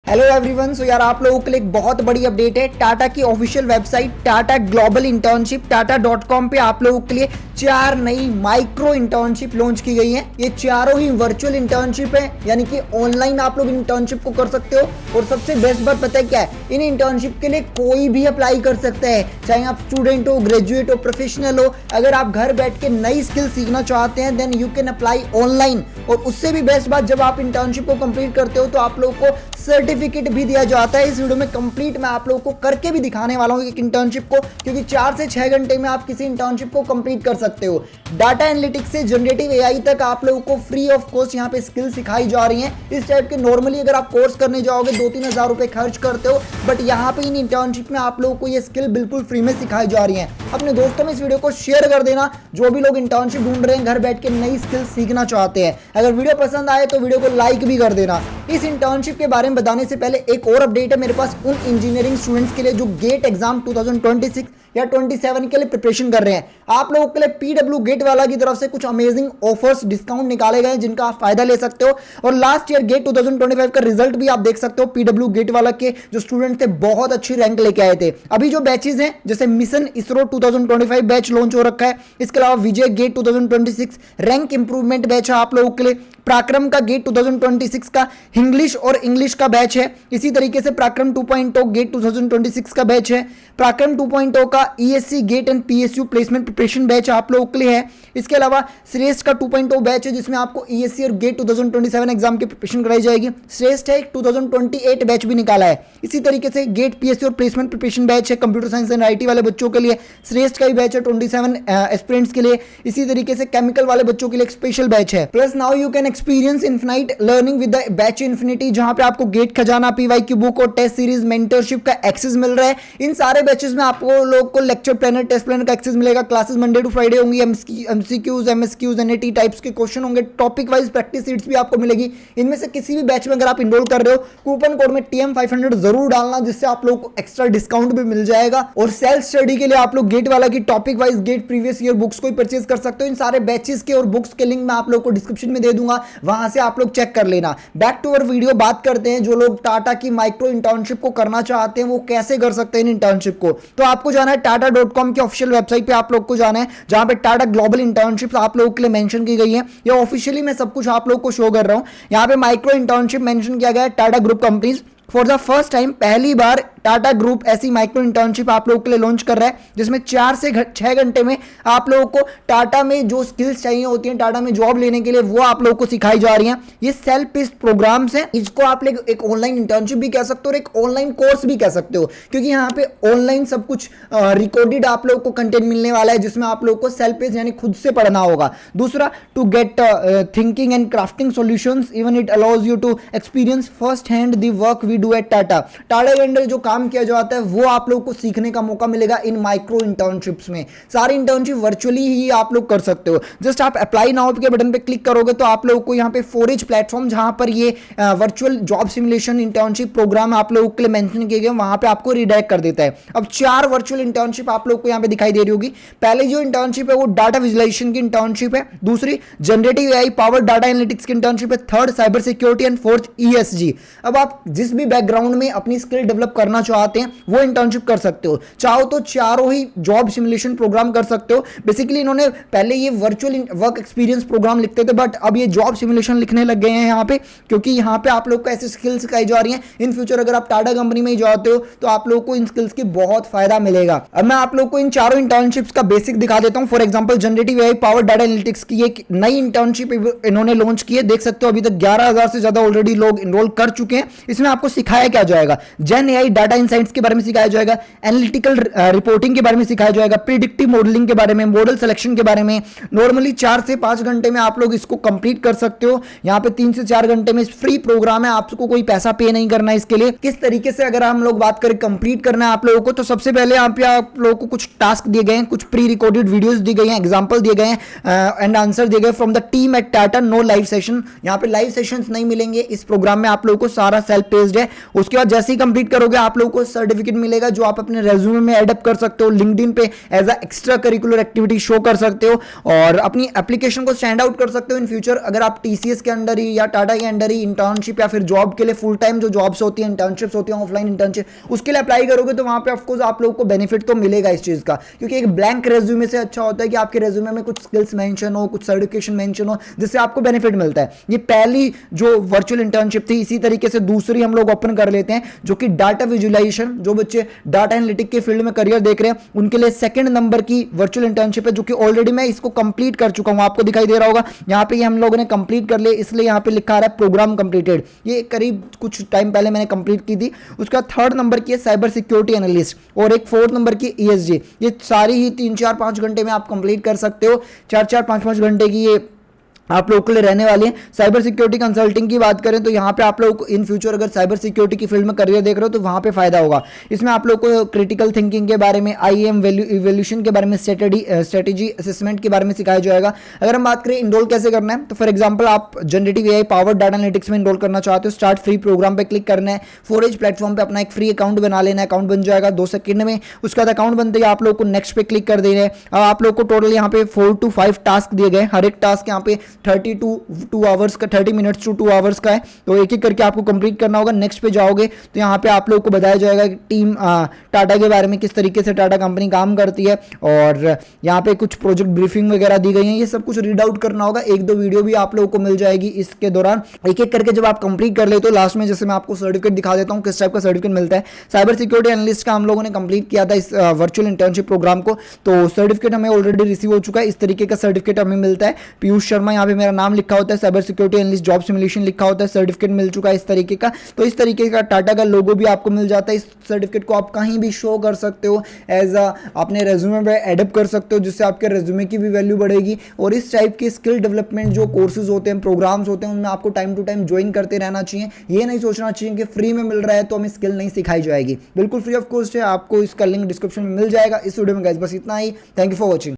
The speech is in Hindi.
Hello everyone. सो यार आप लोगों के लिए एक बहुत बड़ी अपडेट है। टाटा की official website Tata global internship टाटा.com पे आप लोगों के लिए 4 नई माइक्रो इंटर्नशिप लॉन्च की गई हैं। ये चारों ही वर्चुअल इंटर्नशिप है, यानी कि ऑनलाइन आप लोग इंटर्नशिप को कर सकते हो। और सबसे बेस्ट बात पता है क्या है, इन इंटर्नशिप के लिए कोई भी अप्लाई कर सकता है, चाहे आप स्टूडेंट हो, ग्रेजुएट हो, प्रोफेशनल हो। अगर आप घर बैठ के नई स्किल सीखना चाहते हैं then you can apply online. और उससे भी बेस्ट बात, जब आप इंटर्नशिप को कंप्लीट करते हो तो आप लोग को सर्टिफिकेट भी दिया जाता है। इस वीडियो में कंप्लीट मैं आप लोगों को करके भी दिखाने वाला हूं एक इंटर्नशिप को, क्योंकि 4 से 6 घंटे में आप किसी इंटर्नशिप को कंप्लीट कर सकते हो। डाटा एनालिटिक्स से जनरेटिव एआई तक आप लोगों को फ्री ऑफ कॉस्ट यहां पे स्किल सिखाई जा रही हैं। इस टाइप के नॉर्मली अगर आप कोर्स करने जाओगे 2-3 हज़ार रुपए खर्च करते हो, बट यहाँ पे इन इंटर्नशिप में आप लोगों को ये स्किल बिल्कुल फ्री में सिखाई जा रही है। अपने दोस्तों में इस वीडियो को शेयर कर देना, जो भी लोग इंटर्नशिप ढूंढ रहे हैं, घर बैठ के नई स्किल सीखना चाहते हैं। अगर वीडियो पसंद आए तो वीडियो को लाइक भी कर देना। इस इंटर्नशिप के बारे में बताने से पहले एक और अपडेट है मेरे पास उन इंजीनियरिंग स्टूडेंट्स के लिए जो गेट एग्जाम 2026 या 27 के लिए प्रिपरेशन कर रहे हैं। आप लोगों के लिए पीडब्ल्यू गेट वाला की तरफ से कुछ अमेजिंग ऑफर्स, डिस्काउंट निकाले गए हैं जिनका आप फायदा ले सकते हो। और लास्ट ईयर गेट 2025 का रिजल्ट भी आप देख सकते हो। पीडब्ल्यू गेट वाला के जो स्टूडेंट थे बहुत अच्छी रैंक लेके आए थे। अभी जो बैचेस हैं जैसे मिशन इसरो 2025 बैच लॉन्च हो रखा है। इसके अलावा विजय गेट 2026 रैंक इंप्रूवमेंट बैच है आप लोगों के लिए। पराक्रम का गेट 2026 का इंग्लिश और इंग्लिश का बैच है। इसी तरीके से पराक्रम 2.0 गेट 2026 का बैच है। पराक्रम 2.0 का ESE GATE and PSU placement preparation batch आप लोगों के लिए है। इसके अलावा श्रेष्ठ का 2.0 बैच है जिसमें आपको ईएससी और गेट 2027 एग्जाम की प्रिपरेशन कराई जाएगी। श्रेष्ठ है 2028 बैच भी निकाला है। इसी तरीके से गेट पीएससी और प्लेसमेंट प्रिपरेशन बैच है कंप्यूटर साइंस एंड आईटी वाले बच्चों के लिए। श्रेष्ठ का भी बैच है 27 एस्पिरेंट्स के लिए। इसी तरीके से केमिकल वाले बच्चों के लिए एक स्पेशल बैच है। Plus now you can experience infinite learning with the batch infinity, जहां पे आपको गेट खजाना, पीवाईक्यू बुक और टेस्ट सीरीज मेंटरशिप का एक्सेस मिल रहा है। इन सारे बैचेस में आपको लोग को लेक्चर प्लानर, टेस्ट प्लानर का एक्सेस मिलेगा। क्लासेस मंडे टू फ्राइडे होंगी। एमसीक्यूज, एमएसक्यूज, एनएटी टाइप्स के क्वेश्चन होंगे। टॉपिक वाइज प्रैक्टिस सीट्स भी आपको मिलेगी। इनमें से किसी भी बैच में अगर आप इनरोल कर रहे हो, कूपन कोड में TM500 जरूर डालना, जिससे आप लोग को एक्स्ट्रा डिस्काउंट भी मिल जाएगा। और सेल्फ स्टडी के लिए आप लोग गेट वाला की topic wise GATE previous year books को परचेज कर सकते हो। इन सारे बैचेस के और बुक्स के लिंक मैं आप लोग को डिस्क्रिप्शन में दे दूंगा, वहां से आप लोग चेक कर लेना। बैक टू अवर वीडियो बात करते हैं। जो लोग टाटा की माइक्रो इंटर्नशिप को करना चाहते हैं वो कैसे कर सकते हैं इन इंटर्नशिप को। तो आपको जाना है टाटा.com की ऑफिशियल वेबसाइट पे, आप लोग को जाना है जहां पे टाटा ग्लोबल इंटर्नशिप आप लोगों के लिए मेंशन की गई है। ये ऑफिशियली मैं सब कुछ आप लोग को शो कर रहा हूं। यहां पे माइक्रो इंटर्नशिप मेंशन किया गया है Tata group companies. For the first time, पहली बार टाटा ग्रुप ऐसी माइक्रो इंटर्नशिप आप लोगों के लिए लॉन्च कर रहा है, जिसमें 4 से 6 घंटे में आप लोगों को टाटा में जो स्किल्स चाहिए होती हैं टाटा में जॉब लेने के लिए, वो आप लोगों को सिखाई जा रही हैं। ये सेल्फ बेस्ड प्रोग्राम्स हैं। इसको आप एक ऑनलाइन इंटर्नशिप भी कह सकते हो और एक ऑनलाइन कोर्स भी कह सकते हो, क्योंकि यहाँ पे ऑनलाइन सब कुछ रिकॉर्डेड आप लोगों को कंटेंट मिलने वाला है, जिसमें आप लोगों को सेल्फ बेस्ड यानी खुद से पढ़ना होगा। दूसरा, to get thinking and crafting solutions, even it allows you to experience first hand the work we do at Tata. Tata के अंडर जो काम किया जाता है वो आप लोगों को सीखने का मौका मिलेगा इन माइक्रो इंटर्नशिप्स में। सारी इंटर्नशिप वर्चुअली ही आप लोग कर सकते हो। जस्ट आप अप्लाई नाउ के बटन पे क्लिक करोगे तो आप लोगों को यहाँ पे फोरेज प्लेटफॉर्म, जहां पर ये virtual job simulation internship program आप लोगों के लिए मेंशन किए गए, वहां पे आपको रिडायरेक्ट कर देता है। अब 4 वर्चुअल इंटर्नशिप आप लोग को यहाँ पे दिखाई दे रही होगी। पहले जो इंटर्नशिप है वो डाटा विजुलाइजेशन की इंटर्नशिप है। दूसरी, generative AI power data analytics की इंटर्नशिप है। Third, cyber security and fourth, ESG। अब आप जिस भी बैकग्राउंड में अपनी स्किल डेवलप करना चाहते हैं वो इंटर्नशिप कर सकते हो। चाहो तो चारों ही जॉब सिमुलेशन प्रोग्राम कर सकते हो। बेसिकली इन्होंने पहले ये वर्चुअल वर्क एक्सपीरियंस प्रोग्राम लिखते थे, बट अब ये जॉब सिमुलेशन लिखने लग गए हैं यहाँ पे, क्योंकि यहाँ पे आप लोग को ऐसी स्किल्स सिखाई जा रही हैं। इन फ्यूचर अगर आप टाटा कंपनी में ही जाते हो तो आप लोग को इन स्किल्स की बहुत फायदा मिलेगा। अब मैं आप लोग को इन चारों इंटर्नशिप्स का बेसिक दिखा देता हूं। For example, generative AI power data analytics की एक नई इंटर्नशिप इन्होंने लॉन्च की है। देख सकते हो अभी तक 11,000 से ज्यादा ऑलरेडी लोग इनरोल कर चुके हैं। इसमें आपको सिखाया क्या जाएगा? जेन एआई डाटा इनसाइट्स के बारे में सिखाया जाएगा, एनालिटिकल रिपोर्टिंग के बारे में सिखाया जाएगा, प्रिडिक्टिव मॉडलिंग के बारे में, मॉडल सिलेक्शन के बारे में। नॉर्मली 4 से 5 घंटे में आप लोग इसको कंप्लीट कर सकते हो। यहाँ पे 3 से 4 घंटे में फ्री प्रोग्राम है, आपको कोई पैसा पे नहीं करना है इसके लिए। किस तरीके से अगर हम लोग बात करें कंप्लीट करना है आप लोगों को, तो सबसे पहले यहाँ पे आप लोगों को कुछ टास्क दिए गए हैं, कुछ प्री रिकॉर्डेड वीडियोस दी गई हैं, एग्जांपल दिए गए हैं एंड आंसर दिए गए from the team at Tata. No live session, यहाँ पे लाइव सेशंस नहीं मिलेंगे इस प्रोग्राम में, आप लोगों को सारा सेल्फ पेस्ड है। उसके बाद जैसे ही कंप्लीट करोगे आप आप लोगों को सर्टिफिकेट मिलेगा जो आप अपने रेज्यूमे में एडअप कर सकते हो, लिंक्डइन पे as a extra curricular activity show कर सकते हो और अपनी एप्लीकेशन को स्टैंड आउट कर सकते हो इन फ्यूचर। अगर आप टीसीएस के अंडर ही या टाटा के अंडर ही इंटर्नशिप या फिर जॉब के लिए फुल टाइम जो जॉब्स होती है, इंटर्नशिप्स होती है, ऑफलाइन इंटर्नशिप, उसके लिए अप्लाई करोगे तो वहां पे ऑफकोर्स आप लोगों को बेनिफिट तो मिलेगा इस चीज का, क्योंकि एक ब्लैंक रेज्यूमे से अच्छा होता है कि आपके रेज्यूमे में कुछ स्किल्स मेंशन हो, कुछ सर्टिफिकेशन मेंशन हो, जिससे आपको बेनिफिट मिलता है। ये पहली जो वर्चुअल इंटर्नशिप थी। इसी तरीके से दूसरी हम लोग ओपन कर लेते हैं जो कि डाटा विजुअलाइजेशन, जो बच्चे डाटा एनालिटिक के फील्ड में करियर देख रहे हैं उनके लिए सेकंड नंबर की वर्चुअल इंटर्नशिप है, जो कि ऑलरेडी मैं इसको कंप्लीट कर चुका हूं। आपको दिखाई दे रहा होगा यहां पे ये हम लोगों ने कंप्लीट कर लिया, इसलिए यहां पे लिखा आ रहा है प्रोग्राम कंप्लीटेड। ये करीब कुछ टाइम पहले मैंने कंप्लीट की थी। उसका थर्ड नंबर की है साइबर सिक्योरिटी एनालिस्ट और एक फोर्थ नंबर की ईएसजी। ये सारी ही 3-4-5 घंटे में आप कंप्लीट कर सकते हो। 4-4-5-5 घंटे की ये आप लोगों के लिए रहने वाली है। साइबर सिक्योरिटी कंसल्टिंग की बात करें तो यहाँ पे आप लोग को इन फ्यूचर अगर साइबर सिक्योरिटी की फील्ड में करियर देख रहे हो तो वहाँ पे फायदा होगा। इसमें आप लोग को क्रिटिकल थिंकिंग के बारे में, आईएम इवोल्यूशन के बारे में, स्ट्रेटेजी असेसमेंट के बारे में सिखाया जाएगा। अगर हम बात करें इनरोल कैसे करना है तो फॉर एग्जाम्पल आप generative AI powered data analytics में इनरोल करना चाहते हो, स्टार्ट फ्री प्रोग्राम पे क्लिक करना है। 4H प्लेटफॉर्म पे अपना एक फ्री अकाउंट बना लेना है, अकाउंट बन जाएगा 2 सेकंड में। उसके बाद अकाउंट बनते ही आप लोग को नेक्स्ट पे क्लिक कर देना है। अब आप लोग को टोटल यहाँ पे 4 to 5 टास्क दिए गए, हर एक टास्क यहाँ पे 2 आवर्स का, 30 मिनट्स टू 2 आवर्स का है, तो एक एक करके आपको कंप्लीट करना होगा। नेक्स्ट पे जाओगे तो यहाँ पे आप लोगों को बताया जाएगा कि टीम टाटा के बारे में, किस तरीके से टाटा कंपनी काम करती है, और यहाँ पे कुछ प्रोजेक्ट ब्रीफिंग वगैरह दी गई है। ये सब कुछ रीड आउट करना होगा। 1-2 वीडियो भी आप लोगों को मिल जाएगी इसके दौरान। एक एक करके जब आप कंप्लीट कर ले तो लास्ट में जैसे मैं आपको सर्टिफिकेट दिखा देता हूँ किस टाइप का सर्टिफिकेट मिलता है। साइबर सिक्योरिटी एनालिस्ट का हम लोगों ने कंप्लीट किया था इस वर्चुअल इंटर्नशिप प्रोग्राम को, तो सर्टिफिकेट हमें ऑलरेडी रिसीव हो चुका है। इस तरीके का सर्टिफिकेट हमें मिलता है। पीयूष शर्मा यहाँ पे मेरा नाम लिखा होता है, cyber security analyst job simulation लिखा होता है, सर्टिफिकेट मिल चुका है इस तरीके का। तो इस तरीके का टाटा का लोगो भी आपको मिल जाता है। इस सर्टिफिकेट को आप कहीं भी शो कर सकते हो, एज अपने रेज्यूमे पे एडअप कर सकते हो, जिससे आपके रेज्यूमे की भी वैल्यू बढ़ेगी। और इस टाइप के स्किल डेवलपमेंट जो कोर्सेज होते हैं, प्रोग्राम्स होते हैं, उनमें आपको टाइम टू टाइम ज्वाइन करते रहना चाहिए। ये नहीं सोचना चाहिए कि फ्री में मिल रहा है तो हमें स्किल नहीं सिखाई जाएगी। बिल्कुल फ्री ऑफ कॉस्ट है, आपको इसका लिंक डिस्क्रिप्शन में मिल जाएगा। इस वीडियो में गाइस बस इतना ही। Thank you for watching.